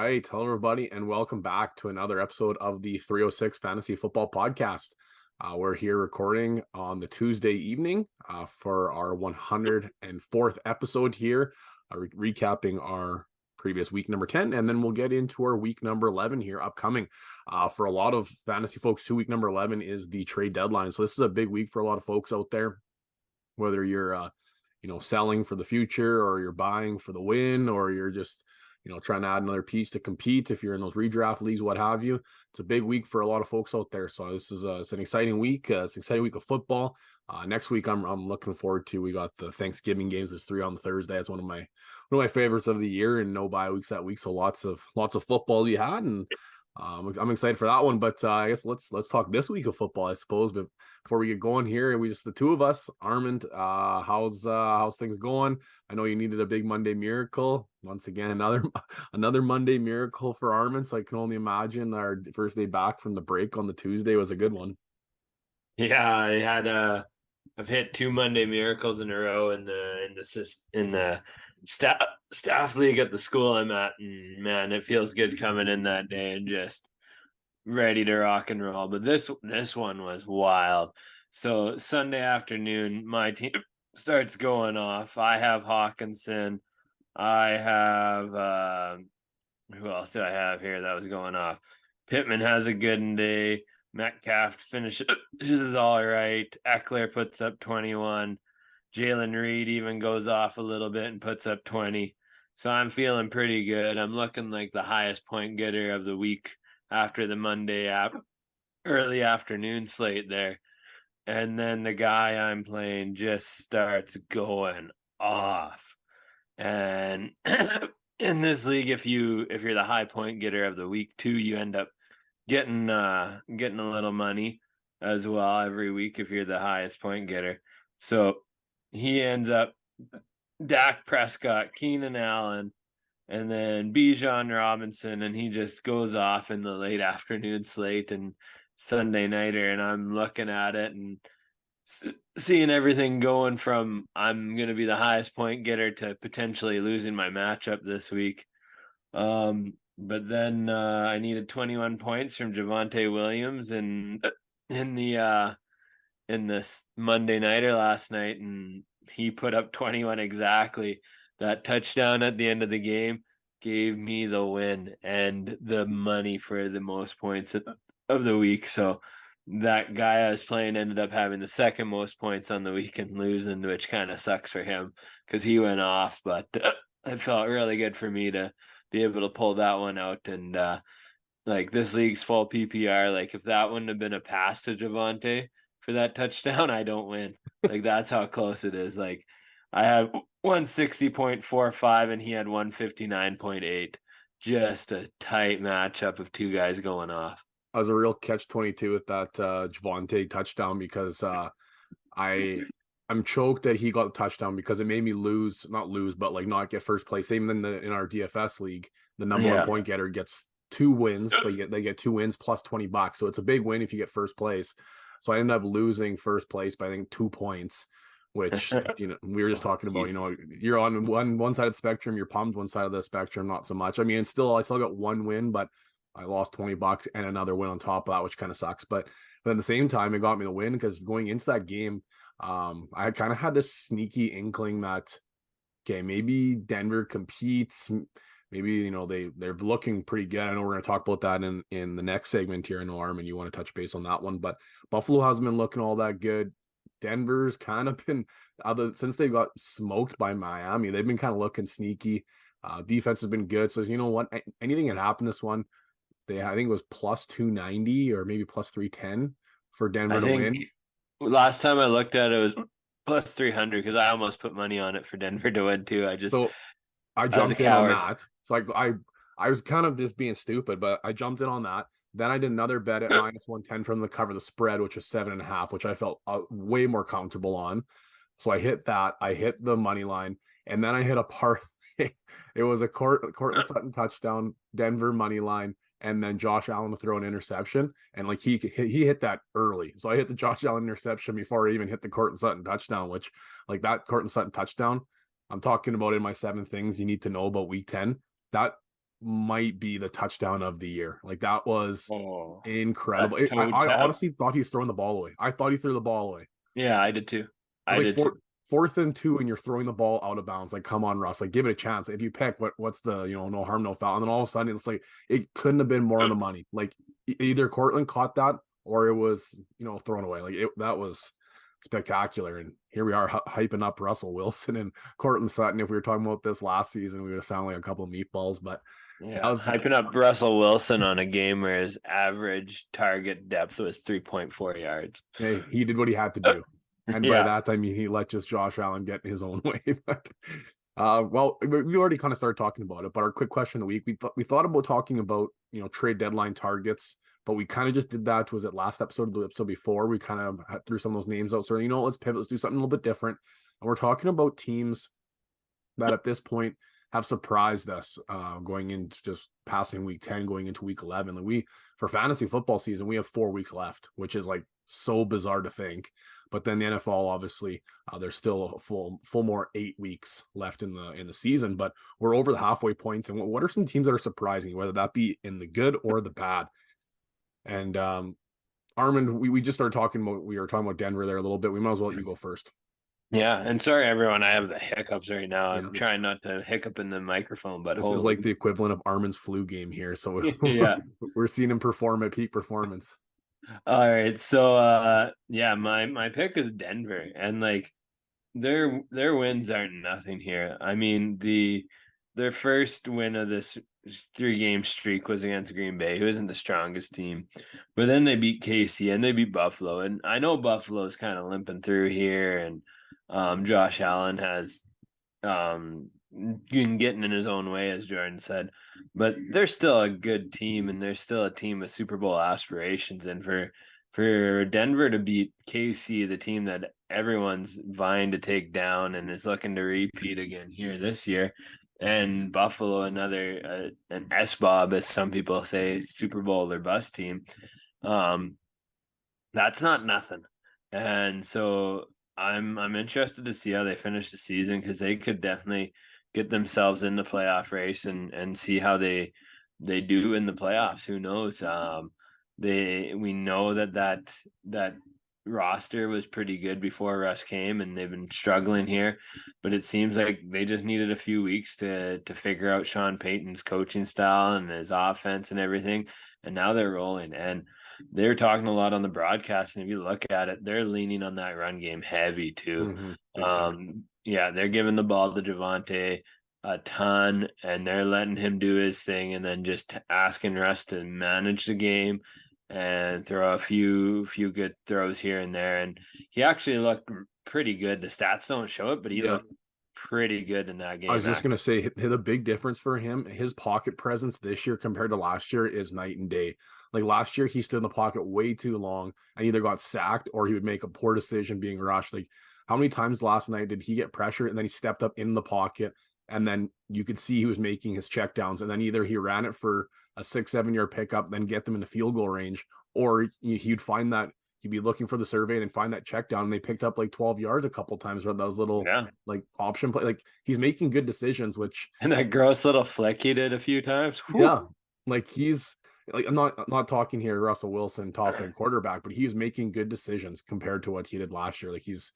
right. Hello, everybody, and welcome back to another episode of the 306 Fantasy Football Podcast. We're here recording on the Tuesday evening for our 104th episode here, recapping our previous week number 10, and then we'll get into our week number 11 here upcoming. For a lot of fantasy folks, week number 11 is the trade deadline. So this is a big week for a lot of folks out there, whether you're selling for the future, or you're buying for the win, or you're just trying to add another piece to compete. If you're in those redraft leagues, what have you, it's a big week for a lot of folks out there. So this is it's an exciting week. It's an exciting week of football. Next week, I'm looking forward to. We got the Thanksgiving games. There's 3 on the Thursday. It's one of my favorites of the year, and no bye weeks that week. So lots of football you had, and I'm excited for that one. But I guess let's talk this week of football, I suppose. But before we get going here, we just the two of us. Armand, how's things going? I know you needed a big Monday miracle. Once again, another Monday miracle for Armand. So I can only imagine our first day back from the break on the Tuesday was a good one. Yeah, I've hit 2 Monday miracles in a row in the staff league at the school I'm at, and man, it feels good coming in that day and just ready to rock and roll. But this one was wild. So Sunday afternoon, my team starts going off. I have Hawkinson. I have who else do I have here that was going off? Pittman has a good day. Metcalf finishes all right. Eckler puts up 21. Jalen Reed even goes off a little bit and puts up 20. So I'm feeling pretty good. I'm looking like the highest point getter of the week after the Monday early afternoon slate there. And then the guy I'm playing just starts going off. And in this league, if you're the high point getter of the week too, you end up getting a little money as well every week if you're the highest point getter. So he ends up Dak Prescott, Keenan Allen, and then Bijan Robinson, and he just goes off in the late afternoon slate and Sunday nighter, and I'm looking at it and seeing everything going from I'm going to be the highest point getter to potentially losing my matchup this week. But then I needed 21 points from Javonte Williams in this Monday nighter last night, and he put up 21 exactly. That touchdown at the end of the game gave me the win and the money for the most points of the week. So that guy I was playing ended up having the second most points on the week and losing, which kind of sucks for him because he went off. But it felt really good for me to be able to pull that one out. And like this league's full PPR. Like if that wouldn't have been a pass to Javonte for that touchdown, I don't win. Like that's how close it is. Like I had 160.45 and he had 159.8. Just a tight matchup of 2 guys going off. I was a real catch-22 with that Javonte touchdown because I'm choked that he got the touchdown because it made me not get first place. Same in our DFS league, the number one point getter gets 2 wins. So they get 2 wins plus $20. So it's a big win if you get first place. So I ended up losing first place by I think 2 points, which we were just talking about. You're on one side of the spectrum, you're pumped. One side of the spectrum, not so much. I mean, I still got 1 win, but I lost $20 and another win on top of that, which kind of sucks. But at the same time, it got me the win because going into that game, I kind of had this sneaky inkling that, okay, maybe Denver competes. Maybe, they're looking pretty good. I know we're going to talk about that in the next segment here. I know, Armin, you want to touch base on that one, but Buffalo hasn't been looking all that good. Denver's kind of been, since they got smoked by Miami, they've been kind of looking sneaky. Defense has been good. So you know what? Anything can happen this one. I think it was plus 290 or maybe plus 310 for Denver to win. Last time I looked at it, it was plus 300 because I almost put money on it for Denver to win too. I jumped in on that. So I was kind of just being stupid, but I jumped in on that. Then I did another bet at minus 110 from the cover the spread, which was 7.5, which I felt way more comfortable on. So I hit that. I hit the money line, and then I hit a parlay. It was a Courtland Sutton touchdown, Denver money line, and then Josh Allen to throw an interception. And like he hit that early. So I hit the Josh Allen interception before I even hit the Courtland Sutton touchdown, which like that Courtland Sutton touchdown, I'm talking about in my 7 things you need to know about week 10. That might be the touchdown of the year. Like that was incredible. That toe I tap. honestly thought he was throwing the ball away. I thought he threw the ball away. Yeah, I did too. It was like fourth and 2, and you're throwing the ball out of bounds. Like, come on, Russ. Like, give it a chance. If you pick, what's the no harm, no foul. And then all of a sudden, it's like it couldn't have been more on the money. Like either Cortland caught that or it was thrown away. Like that was spectacular. And here we are hyping up Russell Wilson and Cortland Sutton. If we were talking about this last season, we would have sounded like a couple of meatballs. But yeah, hyping up Russell Wilson on a game where his average target depth was 3.4 yards. Hey, he did what he had to do. And by that, I mean, he let just Josh Allen get his own way. But, well, we already kind of started talking about it, but our quick question of the week, we thought about talking about, trade deadline targets, but we kind of just did that. Was it last episode, the episode before? We kind of threw some of those names out. So, let's pivot. Let's do something a little bit different. And we're talking about teams that at this point have surprised us going into just passing week 10, going into week 11. Like for fantasy football season, we have 4 weeks left, which is like so bizarre to think. But then the NFL, obviously, there's still a full more 8 weeks left in the season. But we're over the halfway point. And what are some teams that are surprising you, whether that be in the good or the bad? And Armand, we just started talking about, we were talking about Denver there a little bit. We might as well let you go first. Yeah, and sorry everyone, I have the hiccups right now. I'm trying not to hiccup in the microphone, but this is like the equivalent of Armand's flu game here. So we're seeing him perform at peak performance. All right, so my pick is Denver, and like their wins aren't nothing here. I mean, their first win of this 3-game streak was against Green Bay, who isn't the strongest team, but then they beat KC and they beat Buffalo, and I know Buffalo's kind of limping through here, and Josh Allen has getting in his own way, as Jordan said, but they're still a good team, and they're still a team with Super Bowl aspirations. And for Denver to beat KC, the team that everyone's vying to take down and is looking to repeat again here this year, and Buffalo, another an SBOB, as some people say, Super Bowl or bust team, that's not nothing. And so I'm interested to see how they finish the season, because they could definitely get themselves in the playoff race and see how they do in the playoffs. Who knows? We know that roster was pretty good before Russ came, and they've been struggling here, but it seems like they just needed a few weeks to figure out Sean Payton's coaching style and his offense and everything, and now they're rolling. And they're talking a lot on the broadcast, and if you look at it, they're leaning on that run game heavy too. They're giving the ball to Javonte a ton, and they're letting him do his thing, and then just asking Russ to manage the game and throw a few good throws here and there. And he actually looked pretty good. The stats don't show it, but he looked pretty good in that game. I was just going to say, the big difference for him, his pocket presence this year compared to last year is night and day. Like last year, he stood in the pocket way too long and either got sacked or he would make a poor decision being rushed. Like, how many times last night did he get pressure and then he stepped up in the pocket, and then you could see he was making his checkdowns, and then either he ran it for a 6-7 yard pickup, then get them in the field goal range, or he'd find that he'd be looking for the survey and find that check down, and they picked up like 12 yards a couple times with those little like option play. Like, he's making good decisions, and that gross little flick he did a few times. Whew. Yeah, like he's like, I'm not talking here Russell Wilson top end quarterback, but he's making good decisions compared to what he did last year. Like he's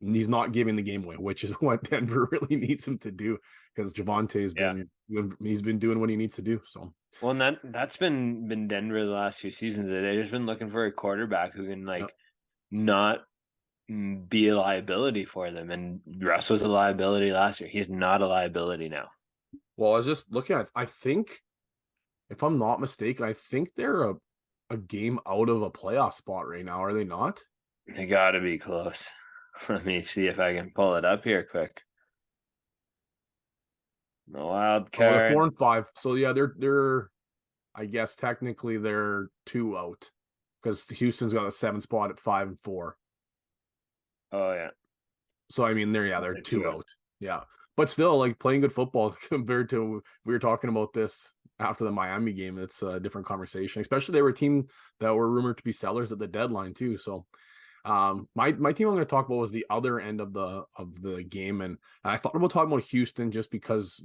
not giving the game away, which is what Denver really needs him to do, because Javonte's been doing what he needs to do. So that's been Denver the last few seasons. They've just been looking for a quarterback who can not be a liability for them. And Russ was a liability last year. He's not a liability now. Well, I was just looking at, I think, if I'm not mistaken, I think they're a game out of a playoff spot right now. Are they not? They got to be close. Let me see if I can pull it up here quick. The wild card. Oh, they're 4-5. So yeah, they're I guess technically they're 2 out, because Houston's got a 7 spot at 5-4. Oh yeah. So I mean they're 2 out. Yeah. But still, like, playing good football compared to, we were talking about this after the Miami game. It's a different conversation, especially they were a team that were rumored to be sellers at the deadline too. So my team I'm going to talk about was the other end of the game, and I thought about talking about Houston just because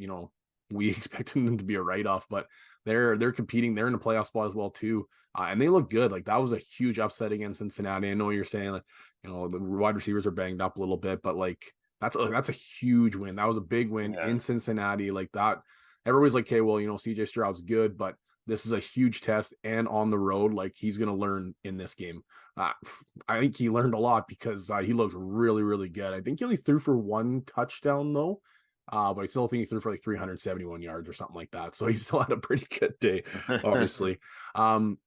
we expected them to be a write-off, but they're competing. They're in the playoff spot as well too, and they look good. Like that was a huge upset against Cincinnati. I know you're saying like the wide receivers are banged up a little bit, but like that's a huge win. That was a big win in Cincinnati. Like that, everybody's like, okay, well, CJ Stroud's good, but this is a huge test and on the road. Like he's going to learn in this game. I think he learned a lot because he looked really, really good. I think he only threw for 1 touchdown though. But I still think he threw for like 371 yards or something like that. So he still had a pretty good day, obviously. But I'm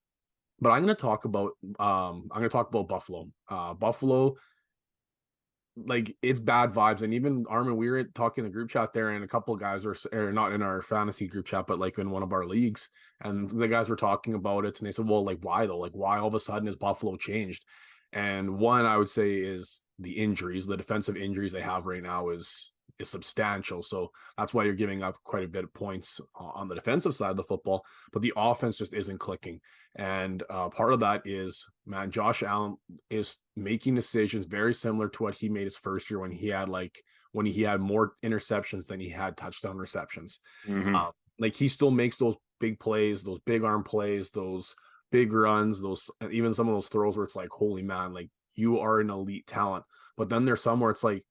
going to talk about Buffalo. Buffalo, like it's bad vibes, and even Armin, we were talking in the group chat there, and a couple of guys were not in our fantasy group chat, but like in one of our leagues, and the guys were talking about it, and they said, well, like why though? Like why all of a sudden is Buffalo changed? And one I would say is the injuries. The defensive injuries they have right now is substantial. So that's why you're giving up quite a bit of points on the defensive side of the football, but the offense just isn't clicking. And part of that is, man, Josh Allen is making decisions very similar to what he made his first year when he had more interceptions than he had touchdown receptions. Mm-hmm. Like he still makes those big plays, those big arm plays, those big runs, those even some of those throws where it's like, holy man, like you are an elite talent. But then there's some where it's like,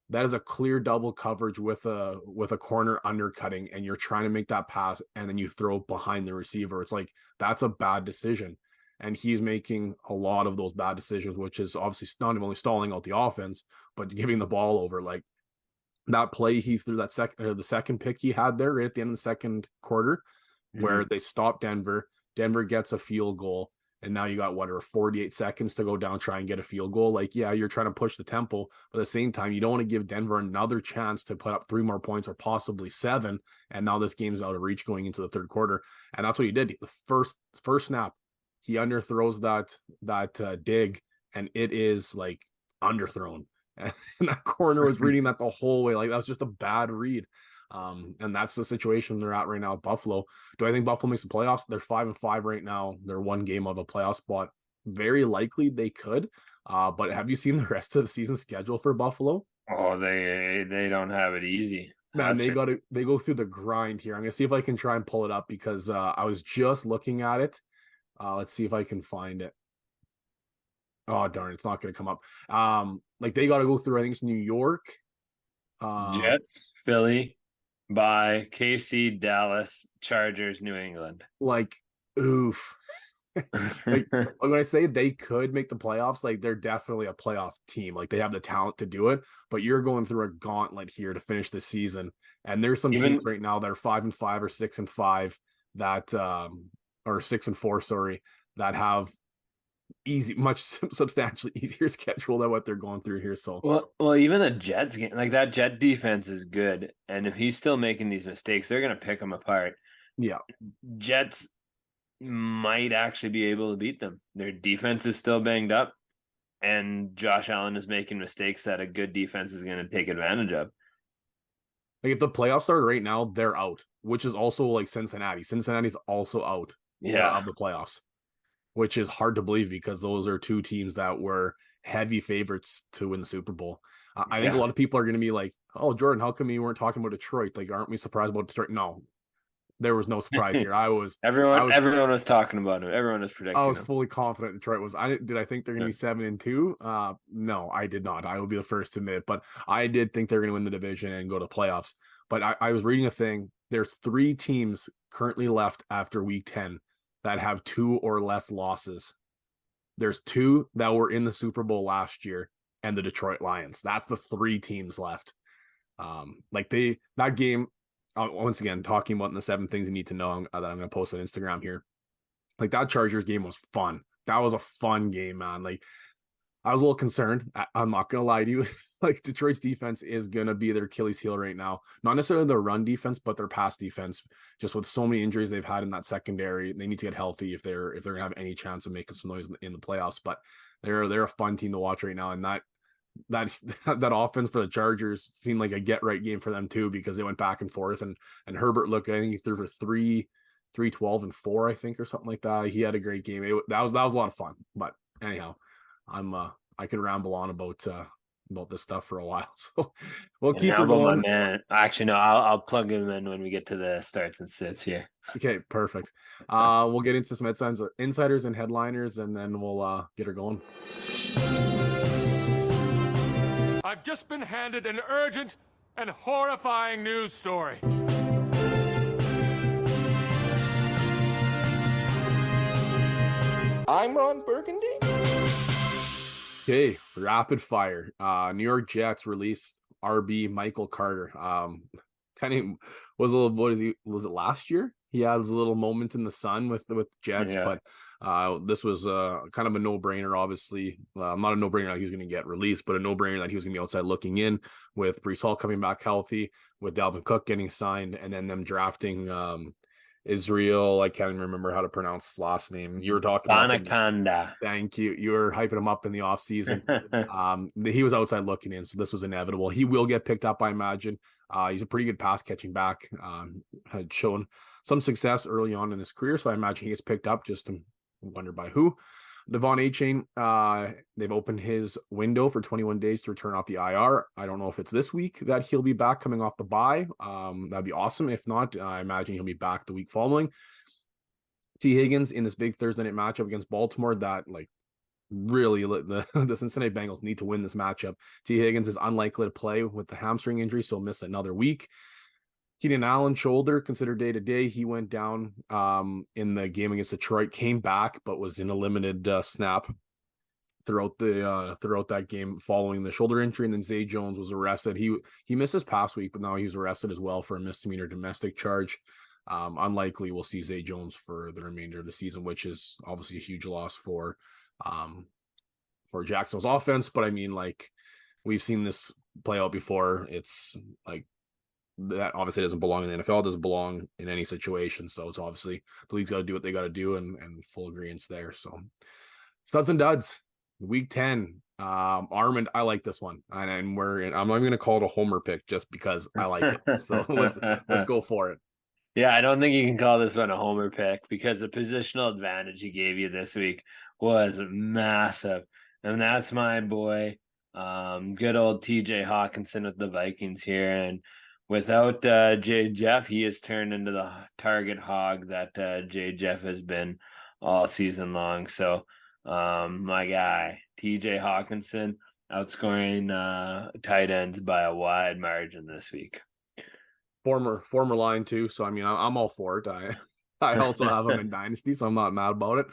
that is a clear double coverage with a corner undercutting, and you're trying to make that pass and then you throw behind the receiver. It's like that's a bad decision, and he's making a lot of those bad decisions, which is obviously not only stalling out the offense but giving the ball over. Like that play he threw, the second pick he had there right at the end of the second quarter, where they stopped Denver gets a field goal, and now you got 48 seconds to go down, try and get a field goal. Like, yeah, you're trying to push the tempo, but at the same time, you don't want to give Denver another chance to put up 3 more points or possibly 7. And now this game's out of reach going into the third quarter. And that's what he did. The first snap, he underthrows that dig, and it is like underthrown. And that corner was reading that the whole way. Like that was just a bad read. And that's the situation they're at right now at Buffalo. Do I think Buffalo makes the playoffs? They're 5-5 right now. They're 1 game of a playoff spot. Very likely they could. But have you seen the rest of the season schedule for Buffalo? Oh, they don't have it easy. Man, they go through the grind here. I'm gonna see if I can try and pull it up because I was just looking at it. Let's see if I can find it. Oh darn, it's not gonna come up. Like they got to go through. I think it's New York, Jets, Philly, by KC, Dallas, Chargers, New England. Like, oof. Like when I say they could make the playoffs, like they're definitely a playoff team. Like they have the talent to do it, but you're going through a gauntlet here to finish the season. And there's some teams right now that are 5-5 or 6-5 that or 6-4, sorry, that have much substantially easier schedule than what they're going through here. So well, even the Jets game, like that Jet defense is good, and if he's still making these mistakes, they're gonna pick him apart. Yeah, Jets might actually be able to beat them. Their defense is still banged up, and Josh Allen is making mistakes that a good defense is going to take advantage of. Like if the playoffs start right now, they're out, which is also like Cincinnati. Cincinnati's also out of the playoffs, which is hard to believe because those are 2 teams that were heavy favorites to win the Super Bowl. I think a lot of people are going to be like, oh, Jordan, how come you weren't talking about Detroit? Like, aren't we surprised about Detroit? No, there was no surprise here. Everyone was talking about it. Everyone was predicting. I was fully confident Detroit was. Did I think they're going to be 7-2? No, I did not. I will be the first to admit, but I did think they're going to win the division and go to playoffs. But I was reading a thing. There's 3 teams currently left after week 10 that have 2 or less losses. There's 2 that were in the Super Bowl last year, and the Detroit Lions. That's the 3 teams left. Like that game. Once again, talking about the 7 things you need to know that I'm going to post on Instagram here. Like that Chargers game was fun. That was a fun game, man. Like I was a little concerned. I'm not going to lie to you. Like Detroit's defense is going to be their Achilles heel right now. Not necessarily their run defense, but their pass defense. Just with so many injuries they've had in that secondary, they need to get healthy if they're going to have any chance of making some noise in the playoffs. But they're a fun team to watch right now, and that offense for the Chargers seemed like a get right game for them too, because they went back and forth, and Herbert looked, I think he threw for 312 and 4, I think, or something like that. He had a great game. That was a lot of fun. But anyhow, I could ramble on about about this stuff for a while. So we'll And keep how her about my going. man? Actually, no, I'll plug him in when we get to the starts and sits here. Okay, perfect. We'll get into some insiders and headliners, and then we'll get her going. I've just been handed an urgent and horrifying news story. I'm Ron Burgundy. Okay, rapid fire. New York Jets released RB Michael Carter. Kind of was a little, was it last year? He had his little moment in the sun with Jets, Yeah. but this was kind of a no-brainer, obviously. Not a no-brainer that he was going to get released, but a no-brainer that he was going to be outside looking in, with Breece Hall coming back healthy, with Dalvin Cook getting signed, and then them drafting Israel. I can't even remember how to pronounce his last name. You were talking about him. Anaconda. Thank you. You were hyping him up in the offseason. He was outside looking in, so this was inevitable. He will get picked up, I imagine. He's a pretty good pass catching back. Had shown some success early on in his career, so I imagine he gets picked up. Just to wonder by who. Devon Achane, they've opened his window for 21 days to return off the IR. I don't know if it's this week that he'll be back coming off the bye. That'd be awesome. If not, I imagine he'll be back the week following. T. Higgins in this big Thursday night matchup against Baltimore, that really the Cincinnati Bengals need to win this matchup. T. Higgins is unlikely to play with the hamstring injury, so miss another week. Keenan Allen, shoulder, considered day-to-day. He went down in the game against Detroit, came back, but was in a limited snap throughout that game following the shoulder injury. And then Zay Jones was arrested. He missed his past week, but now he was arrested as well for a misdemeanor domestic charge. Unlikely we'll see Zay Jones for the remainder of the season, which is obviously a huge loss for Jacksonville's offense. But I mean, we've seen this play out before. It's that obviously doesn't belong in the NFL, doesn't belong in any situation. So it's obviously the league's got to do what they got to do, and full agreement there. So studs and duds, week 10. Armand, I like this one, and I'm not going to call it a homer pick just because I like it. So let's go for it. Yeah, I don't think you can call this one a homer pick because the positional advantage he gave you this week was massive. And that's my boy, good old TJ Hawkinson with the Vikings here. And without Jay Jeff, he has turned into the target hog that Jay Jeff has been all season long. So my guy, TJ Hawkinson, outscoring tight ends by a wide margin this week. Former line too, so I mean I'm all for it. I also have him in Dynasty, so I'm not mad about it.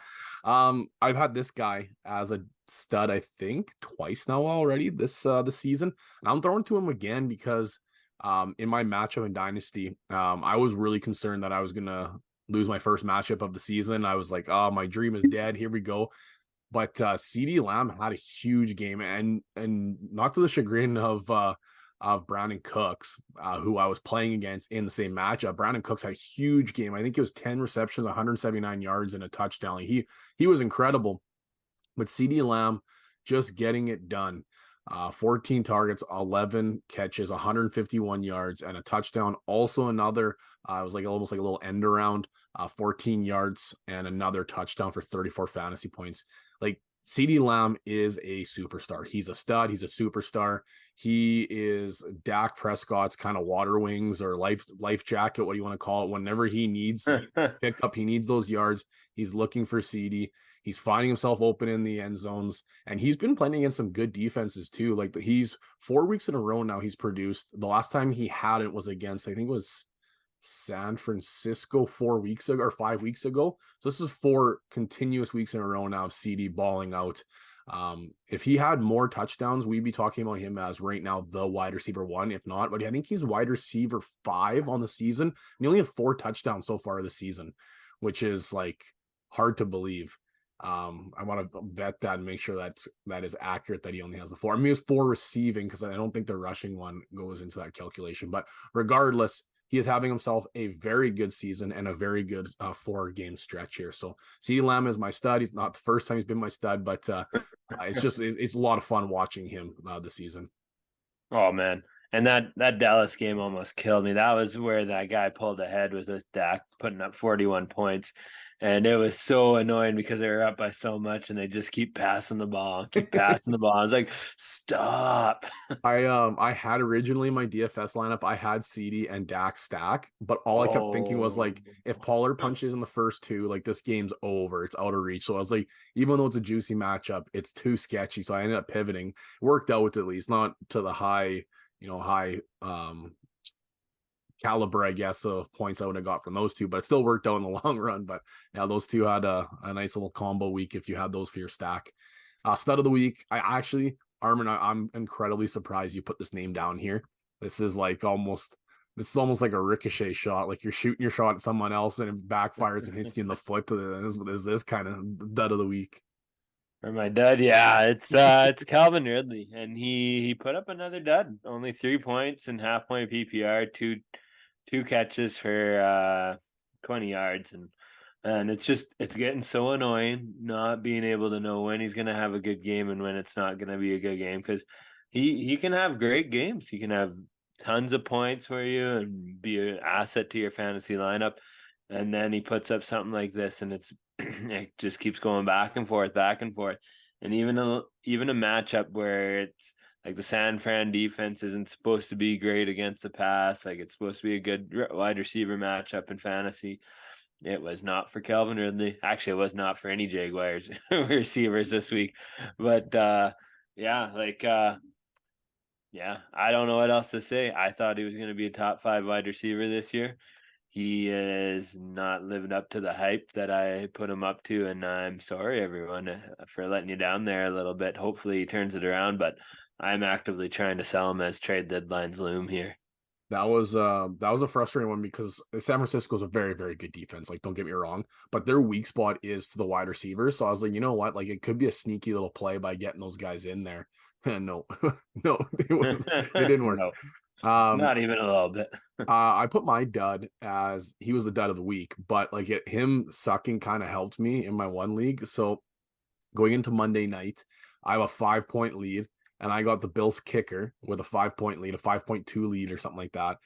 I've had this guy as a stud, I think, twice now already this season. And I'm throwing to him again because in my matchup in Dynasty, I was really concerned that I was gonna lose my first matchup of the season. I was like, oh, my dream is dead. Here we go. But CeeDee Lamb had a huge game, and not to the chagrin of Brandon Cooks, who I was playing against in the same matchup. Brandon Cooks had a huge game. I think it was 10 receptions, 179 yards, and a touchdown. He was incredible. But CeeDee Lamb just getting it done. 14 targets, 11 catches, 151 yards, and a touchdown. Also another, it was almost like a little end around, 14 yards and another touchdown for 34 fantasy points. CeeDee Lamb is a superstar. He's a stud. He's a superstar. He is Dak Prescott's kind of water wings or life jacket, what do you want to call it? Whenever he needs pickup, he needs those yards. He's looking for CeeDee. He's finding himself open in the end zones, and he's been playing against some good defenses too. He's 4 weeks in a row now he's produced. The last time he had it was against, I think it was San Francisco 4 weeks ago or 5 weeks ago. So this is 4 continuous weeks in a row now of CeeDee balling out. If he had more touchdowns, we'd be talking about him as right now the wide receiver 1, if not, but I think he's wide receiver 5 on the season. And he only had 4 touchdowns so far this season, which is hard to believe. I want to vet that and make sure that is accurate, that he only has the 4. I mean, he has 4 receiving because I don't think the rushing one goes into that calculation, but regardless, he is having himself a very good season and a very good 4-game stretch here. So CeeDee Lamb is my stud. He's not the first time he's been my stud, but it's a lot of fun watching him this season. Oh man. And that Dallas game almost killed me. That was where that guy pulled ahead with this Dak putting up 41 points. And it was so annoying because they were up by so much and they just keep passing the ball, keep passing the ball. I was like, stop. I had originally my DFS lineup, I had CD and Dak stack, but all I kept thinking was like, if Pollard punches in the first two, like this game's over, it's out of reach. So I was like, even though it's a juicy matchup, it's too sketchy. So I ended up pivoting. Worked out at least, not to the high caliber, I guess, of points I would have got from those two, but it still worked out in the long run. But yeah, those two had a nice little combo week if you had those for your stack. Stud of the week, Armin, I'm incredibly surprised you put this name down here. This is almost like a ricochet shot. Like you're shooting your shot at someone else and it backfires and hits you in the foot. Is this kind of dud of the week? For my dud, yeah, it's Calvin Ridley, and he put up another dud. Only 3 points and half point PPR, two catches for 20 yards, and it's getting so annoying not being able to know when he's gonna have a good game and when it's not gonna be a good game, because he can have great games. He can have tons of points for you and be an asset to your fantasy lineup, and then he puts up something like this, and it just keeps going back and forth, and even a matchup where it's like the San Fran defense isn't supposed to be great against the pass. Like it's supposed to be a good wide receiver matchup in fantasy. It was not for Calvin Ridley. Actually, it was not for any Jaguars receivers this week. But yeah, I don't know what else to say. I thought he was going to be a top 5 wide receiver this year. He is not living up to the hype that I put him up to, and I'm sorry, everyone, for letting you down there a little bit. Hopefully he turns it around, but I'm actively trying to sell him as trade deadlines loom here. That was a frustrating one because San Francisco is a very, very good defense. Like, don't get me wrong, but their weak spot is to the wide receivers. So I was like, you know what? Like, it could be a sneaky little play by getting those guys in there. And no, it didn't work. No. Not even a little bit. I put my dud as he was the dud of the week, but him sucking kind of helped me in my one league. So going into Monday night, I have a 5-point lead, and I got the Bills kicker with a 5-point lead, a 5.2 lead or something like that.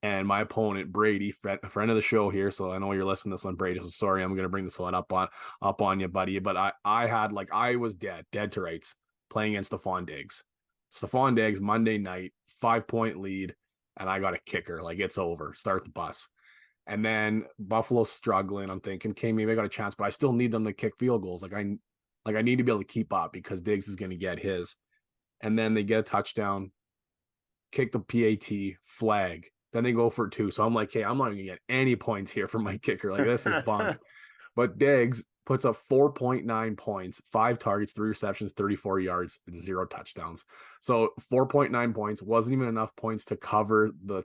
And my opponent, Brady, friend of the show here, so I know you're listening to this one, Brady. So sorry, I'm gonna bring this one up on you, buddy. But I was dead to rights playing against Stephon Diggs. Stephon Diggs, Monday night, 5-point lead, and I got a kicker. Like, it's over. Start the bus. And then Buffalo's struggling. I'm thinking, okay, maybe I got a chance, but I still need them to kick field goals. I need to be able to keep up because Diggs is going to get his. And then they get a touchdown, kick the PAT, flag. Then they go for 2. So I'm like, hey, I'm not going to get any points here from my kicker. Like, this is bunk. But Diggs puts up 4.9 points, 5 targets, 3 receptions, 34 yards, 0 touchdowns. So 4.9 points wasn't even enough points to cover the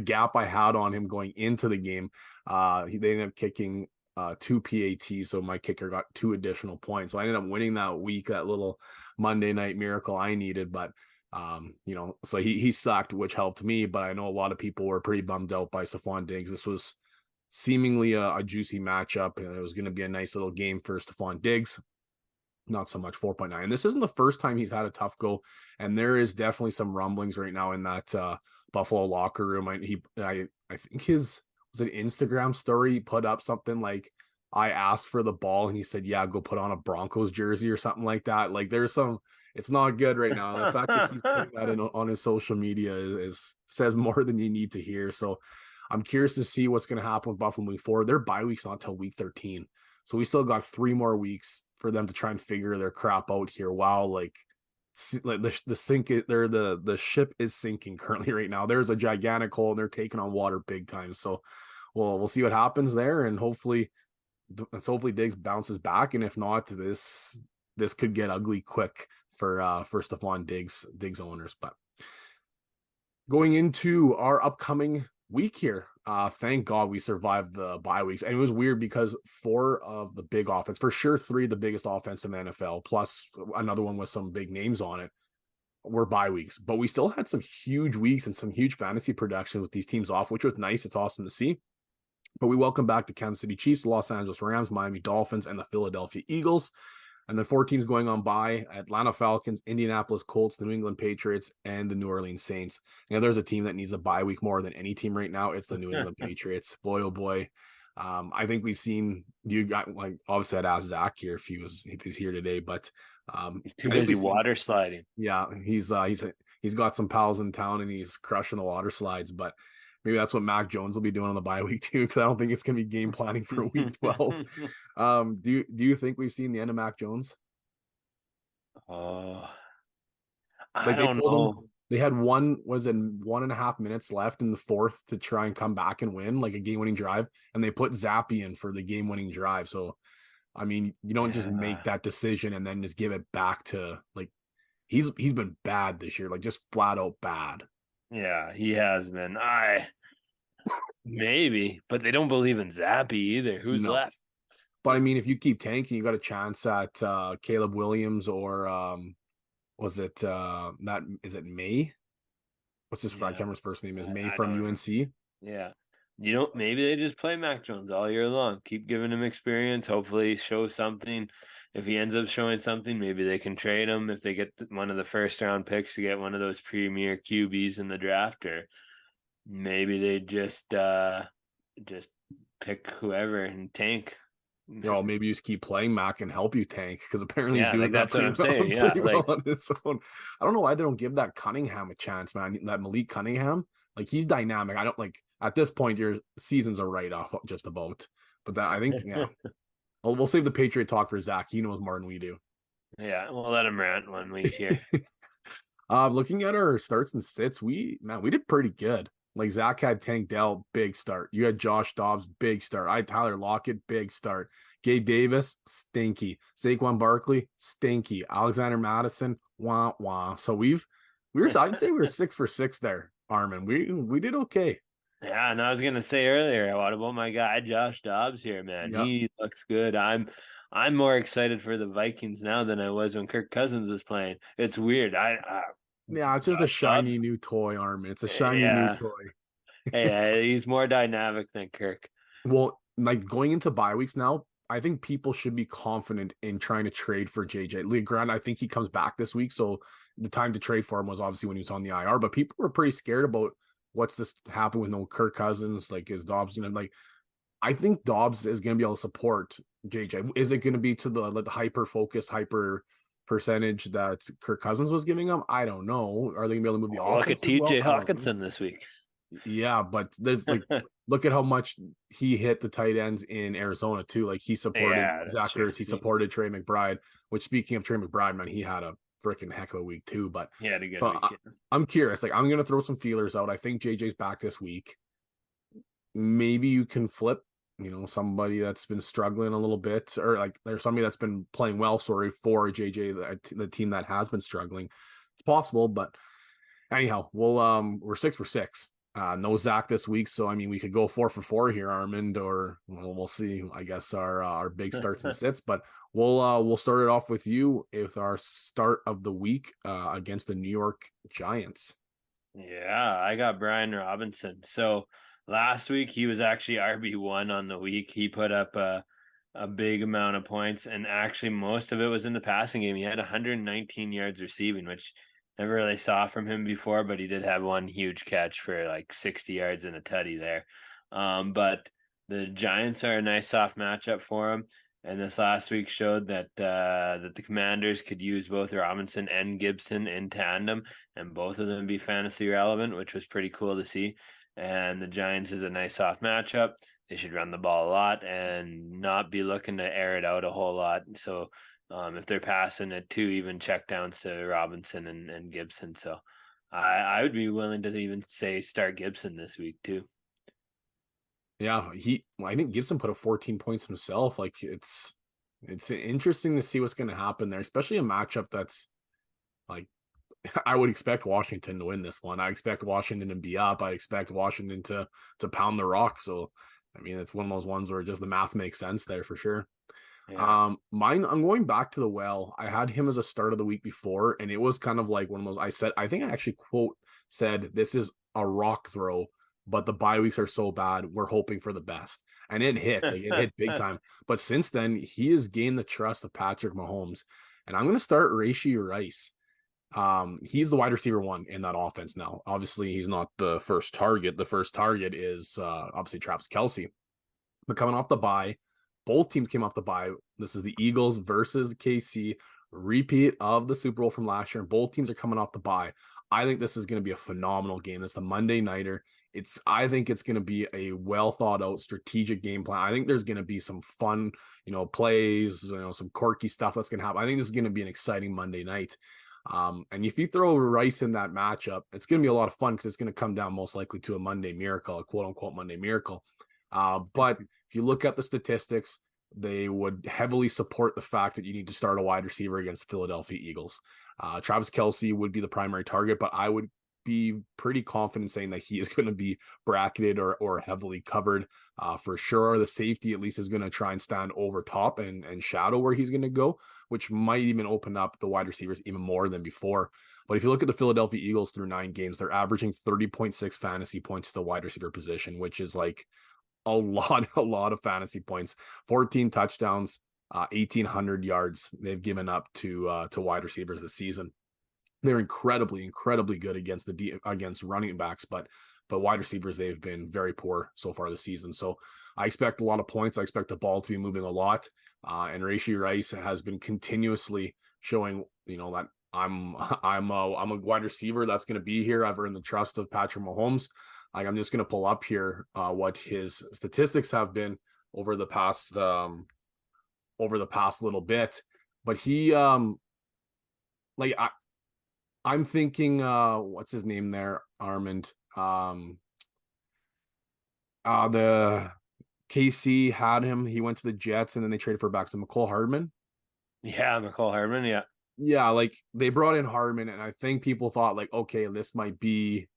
gap I had on him going into the game. They ended up kicking 2 PATs, so my kicker got 2 additional points. So I ended up winning that week, that little Monday night miracle I needed. But so he sucked, which helped me. But I know a lot of people were pretty bummed out by Stephon Diggs. This was seemingly a juicy matchup, and it was going to be a nice little game for Stephon Diggs. Not so much 4.9. And this isn't the first time he's had a tough go, and there is definitely some rumblings right now in that Buffalo locker room. I think his was an Instagram story. He put up something like, I asked for the ball, and he said, yeah, go put on a Broncos jersey or something like that. Like, there's some, it's not good right now. And the fact that he's putting that in on his social media is says more than you need to hear. So I'm curious to see what's going to happen with Buffalo moving forward. Their bye week's not until week 13. So we still got 3 more weeks for them to try and figure their crap out here. While the ship is sinking currently right now. There's a gigantic hole and they're taking on water big time. So we'll see what happens there, and hopefully Diggs bounces back. And if not, this could get ugly quick for Stephon Diggs owners. But going into our upcoming week here, thank God we survived the bye weeks. And it was weird because 4 of the big offense, for sure 3 of the biggest offense in the NFL, plus another one with some big names on it, were bye weeks. But we still had some huge weeks and some huge fantasy production with these teams off, which was nice. It's awesome to see. But we welcome back the Kansas City Chiefs, Los Angeles Rams, Miami Dolphins, and the Philadelphia Eagles. And then 4 teams going on bye: Atlanta Falcons, Indianapolis Colts, New England Patriots, and the New Orleans Saints. There's a team that needs a bye week more than any team right now. It's the New England Patriots. Boy, oh boy. I think we've seen, you got, like, obviously I'd ask Zach here if he's here today, but he's too busy water sliding. Yeah, he's got some pals in town and he's crushing the water slides, but maybe that's what Mac Jones will be doing on the bye week too, because I don't think it's gonna be game planning for week 12. Do you think we've seen the end of Mac Jones? I Like, don't know. They had 1.5 minutes left in the fourth to try and come back and win, like a game-winning drive, and they put Zappy in for the game-winning drive. So, I mean, you don't just make that decision and then just give it back to, like, he's been bad this year, like just flat out bad. Yeah, he has been. Maybe, but they don't believe in Zappy either. Who's left? But I mean, if you keep tanking, you got a chance at Caleb Williams or was it is it May? What's his camera's first name is May from UNC? Yeah. Maybe they just play Mac Jones all year long. Keep giving him experience. Hopefully show something. If he ends up showing something, maybe they can trade him if they get one of the first round picks to get one of those premier QBs in the draft, or maybe they just pick whoever and tank. Maybe you just keep playing Mac and help you tank, because apparently he's like doing that's what I'm saying. Yeah, well on his own. I don't know why they don't give that Cunningham a chance, man. That Malik Cunningham, like, he's dynamic. I don't like at this point your season's a write-off just about. But that, I think, yeah. We'll save the Patriot talk for Zach. He knows more than we do. Yeah, we'll let him rant 1 week here. Looking at our starts and sits, we did pretty good. Like, Zach had Tank Dell, big start. You had Josh Dobbs, big start. I had Tyler Lockett, big start. Gabe Davis, stinky. Saquon Barkley, stinky. Alexander Madison, wah wah. So I'd say we were 6 for 6 there, Armin. We did okay. Yeah, and I was gonna say earlier, what about my guy Josh Dobbs here, man? Yep. He looks good. I'm more excited for the Vikings now than I was when Kirk Cousins was playing. It's weird. It's just a shiny new toy, Armin. It's a shiny new toy. Hey, he's more dynamic than Kirk. Well, like, going into bye weeks now, I think people should be confident in trying to trade for JJ. Lee Grant, I think he comes back this week, so the time to trade for him was obviously when he was on the IR. But people were pretty scared about what's this happen with no Kirk Cousins, like, is Dobbs, and like, I think Dobbs is going to be able to support JJ. Is it going to be to the hyper-focused, hyper percentage that Kirk Cousins was giving him? I don't know. Are they going to be able to move the offense? Look at TJ Hawkinson this week. Yeah, but there's like, look at how much he hit the tight ends in Arizona too. Like, he supported Zach Ertz, he supported Trey McBride, which, speaking of Trey McBride, man, he had a freaking heck of a week too. But he had a good week. I'm curious. Like, I'm going to throw some feelers out. I think JJ's back this week. Maybe you can flip, somebody that's been struggling a little bit, or like there's somebody that's been playing well, for JJ, the team that has been struggling. It's possible, but anyhow, we're 6 for 6. No Zach this week, so I mean, we could go 4 for 4 here, Armand, or we'll see. I guess our big starts and sits, but we'll start it off with you with our start of the week against the New York Giants. Yeah, I got Brian Robinson. So last week he was actually RB1 on the week. He put up a big amount of points, and actually most of it was in the passing game. He had 119 yards receiving, which never really saw from him before, but he did have one huge catch for like 60 yards and a tutty there. But the Giants are a nice soft matchup for him. And this last week showed that the Commanders could use both Robinson and Gibson in tandem, and both of them be fantasy relevant, which was pretty cool to see. And the Giants is a nice soft matchup. They should run the ball a lot and not be looking to air it out a whole lot. So if they're passing it, 2 even checkdowns to Robinson and Gibson. So I would be willing to even say start Gibson this week too. Yeah, I think Gibson put up 14 points himself. Like, it's interesting to see what's going to happen there, especially a matchup that's like, I would expect Washington to win this one. I expect Washington to be up. I expect Washington to pound the rock. So, I mean, it's one of those ones where just the math makes sense there for sure. Yeah. I'm going back to the well. I had him as a start of the week before, and it was kind of like one of those, I think I actually said, this is a rock throw, but the bye weeks are so bad, we're hoping for the best. and it hit, like it hit big time. But since then, he has gained the trust of Patrick Mahomes, and I'm going to start Rashee Rice. He's the wide receiver one in that offense now. Obviously, he's not the first target. The first target is obviously Travis Kelce. But coming off the bye, both teams came off the bye. This is the Eagles versus the KC, repeat of the Super Bowl from last year. And both teams are coming off the bye. I think this is going to be a phenomenal game. It's the Monday nighter. I think it's going to be a well thought out strategic game plan. I think there's going to be some fun, plays, some quirky stuff that's going to happen. I think this is going to be an exciting Monday night. And if you throw Rice in that matchup, it's going to be a lot of fun because it's going to come down most likely to a Monday miracle, a quote unquote Monday miracle. But if you look at the statistics, they would heavily support the fact that you need to start a wide receiver against Philadelphia Eagles. Travis Kelce would be the primary target, but I would be pretty confident saying that he is going to be bracketed or heavily covered for sure. The safety at least is going to try and stand over top and shadow where he's going to go, which might even open up the wide receivers even more than before. But if you look at the Philadelphia Eagles through 9 games, they're averaging 30.6 fantasy points to the wide receiver position, which is like a lot of fantasy points. 14 touchdowns, 1,800 yards they've given up to wide receivers this season. They're incredibly good against against running backs, but wide receivers, they've been very poor so far this season. So I expect a lot of points. I expect the ball to be moving a lot. And Rashee Rice has been continuously showing, that I'm a wide receiver that's going to be here. I've earned the trust of Patrick Mahomes. Like, I'm just going to pull up here what his statistics have been over the past little bit. But he I'm thinking what's his name there, Armand? The KC had him. He went to the Jets and then they traded for back to McCole Hardman. Yeah, McCole Hardman, yeah. Yeah, like they brought in Hardman, and I think people thought like, okay, this might be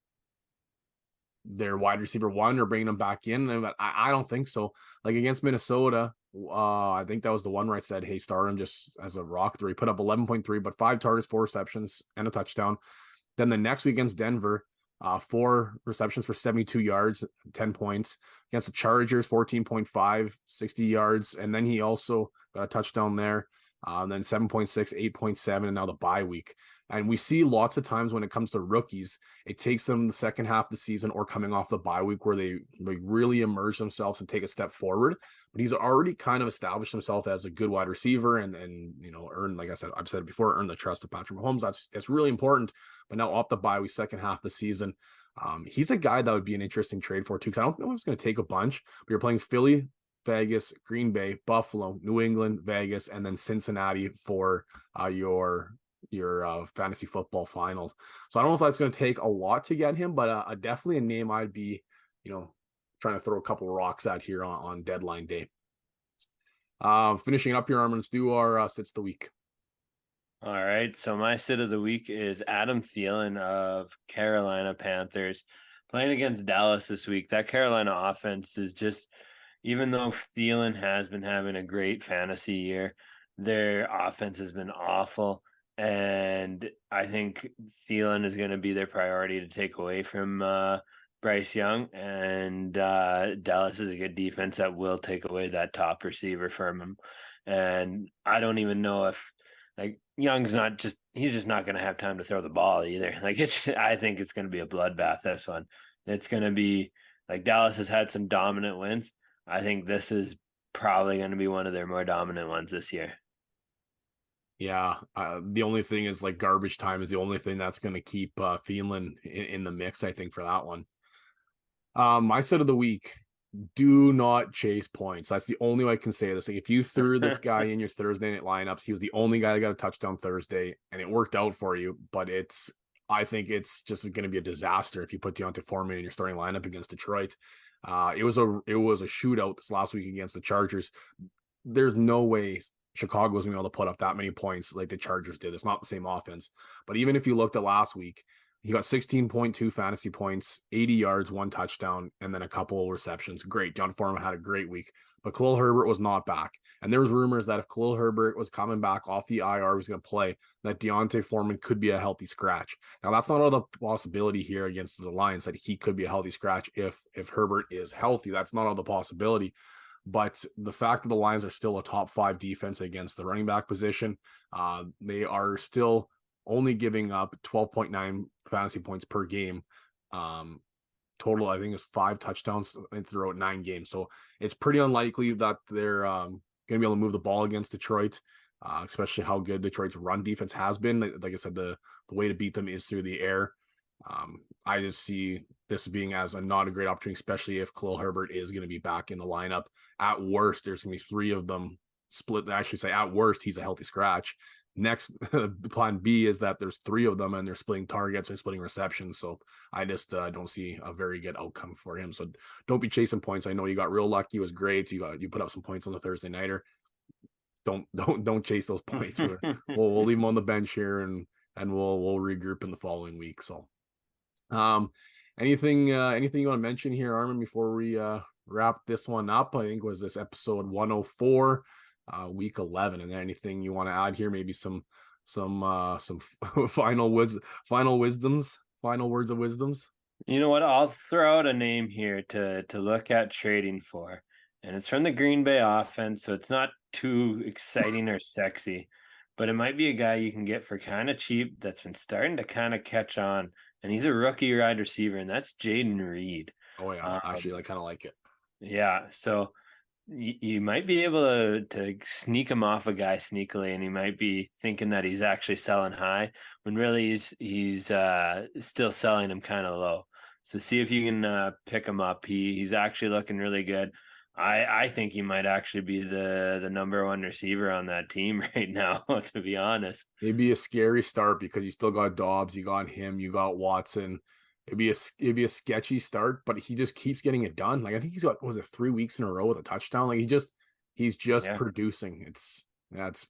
their wide receiver one or bringing them back in. But I don't think so. Like against Minnesota, I think that was the one where I said, hey, start him just as a rock three. He put up 11.3, but 5 targets, 4 receptions, and a touchdown. Then the next week against Denver, 4 receptions for 72 yards, 10 points. Against the Chargers, 14.5, 60 yards. And then he also got a touchdown there. Then 7.6, 8.7, and now the bye week. And we see lots of times when it comes to rookies, it takes them the second half of the season or coming off the bye week where they really immerse themselves and take a step forward. But he's already kind of established himself as a good wide receiver and earned, like I said, I've said it before, earned the trust of Patrick Mahomes. It's really important. But now off the bye week, second half of the season, he's a guy that would be an interesting trade for too, because I don't know if it's going to take a bunch, but you're playing Philly, Vegas, Green Bay, Buffalo, New England, Vegas, and then Cincinnati for your fantasy football finals. So I don't know if that's going to take a lot to get him, but definitely a name I'd be, trying to throw a couple of rocks at here on deadline day. Finishing up here, Armin, let's do our sits of the week. All right, so my sit of the week is Adam Thielen of Carolina Panthers playing against Dallas this week. That Carolina offense is just, even though Thielen has been having a great fantasy year, their offense has been awful. And I think Thielen is going to be their priority to take away from Bryce Young. And Dallas is a good defense that will take away that top receiver from him. And I don't even know if, like, Young's he's just not going to have time to throw the ball either. Like, I think it's going to be a bloodbath, this one. It's going to be, like, Dallas has had some dominant wins. I think this is probably going to be one of their more dominant ones this year. Yeah, the only thing is, like, garbage time is the only thing that's going to keep Thielen in the mix, I think, for that one. My set of the week, do not chase points. That's the only way I can say this. Like, if you threw this guy in your Thursday night lineups, he was the only guy that got a touchdown Thursday, and it worked out for you. But I think it's just going to be a disaster if you put Deontay Foreman in your starting lineup against Detroit. It was a shootout this last week against the Chargers. There's no way Chicago was going to be able to put up that many points like the Chargers did. It's not the same offense. But even if you looked at last week, he got 16.2 fantasy points, 80 yards, 1 touchdown, and then a couple of receptions. Great. Deontay Foreman had a great week. But Khalil Herbert was not back. And there was rumors that if Khalil Herbert was coming back off the IR, was going to play, that Deontay Foreman could be a healthy scratch. Now, that's not all the possibility here against the Lions, that he could be a healthy scratch if Herbert is healthy. That's not all the possibility. But the fact that the Lions are still a top 5 defense against the running back position, they are still only giving up 12.9 fantasy points per game. Total, I think, is 5 touchdowns throughout 9 games. So it's pretty unlikely that they're going to be able to move the ball against Detroit, especially how good Detroit's run defense has been. Like I said, the way to beat them is through the air. I just see this being as not a great opportunity, especially if Khalil Herbert is going to be back in the lineup. At worst, there's going to be 3 of them split. I should say, at worst, he's a healthy scratch. Next, plan B is that there's 3 of them and they're splitting targets and splitting receptions. So I just don't see a very good outcome for him. So don't be chasing points. I know you got real lucky. It was great. You put up some points on the Thursday nighter. Don't chase those points. We'll leave them on the bench here and we'll regroup in the following week. So anything you want to mention here, Armin, before we wrap this one up? I think was this episode 104, week 11. And anything you want to add here? Maybe some final words of wisdoms. You know what? I'll throw out a name here to look at trading for, and it's from the Green Bay offense, so it's not too exciting or sexy, but it might be a guy you can get for kind of cheap that's been starting to kind of catch on. And he's a rookie wide receiver, and that's Jaden Reed. Oh, yeah. Actually, I kind of like it. Yeah. So you might be able to sneak him off a guy sneakily, and he might be thinking that he's actually selling high when really he's still selling him kind of low. So see if you can pick him up. He's actually looking really good. I think he might actually be the number 1 receiver on that team right now, to be honest. It'd be a scary start because you still got Dobbs, you got him, you got Watson. It'd be a sketchy start, but he just keeps getting it done. Like I think he's got 3 weeks in a row with a touchdown. Like he's just producing. It's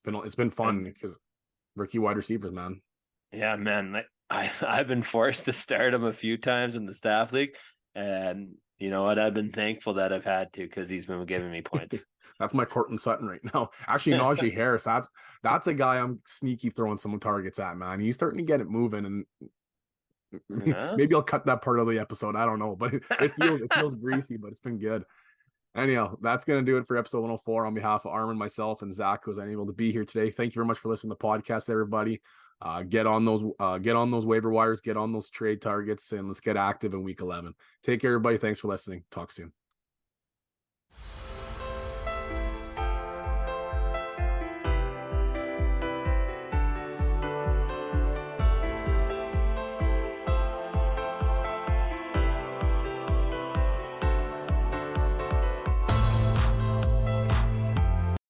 been fun because rookie wide receivers, man. Yeah, man. Like I've been forced to start him a few times in the staff league, and you know what? I've been thankful that I've had to because he's been giving me points. That's my Cortland Sutton right now. Actually, Najee Harris. That's a guy I'm sneaky throwing some targets at, man. He's starting to get it moving, and maybe I'll cut that part of the episode. I don't know, but it feels greasy, but it's been good. Anyhow, that's gonna do it for episode 104. On behalf of Armin, myself, and Zach, who was unable to be here today, thank you very much for listening to the podcast, everybody. Get on those waiver wires, get on those trade targets, and let's get active in week 11. Take care, everybody. Thanks for listening. Talk soon.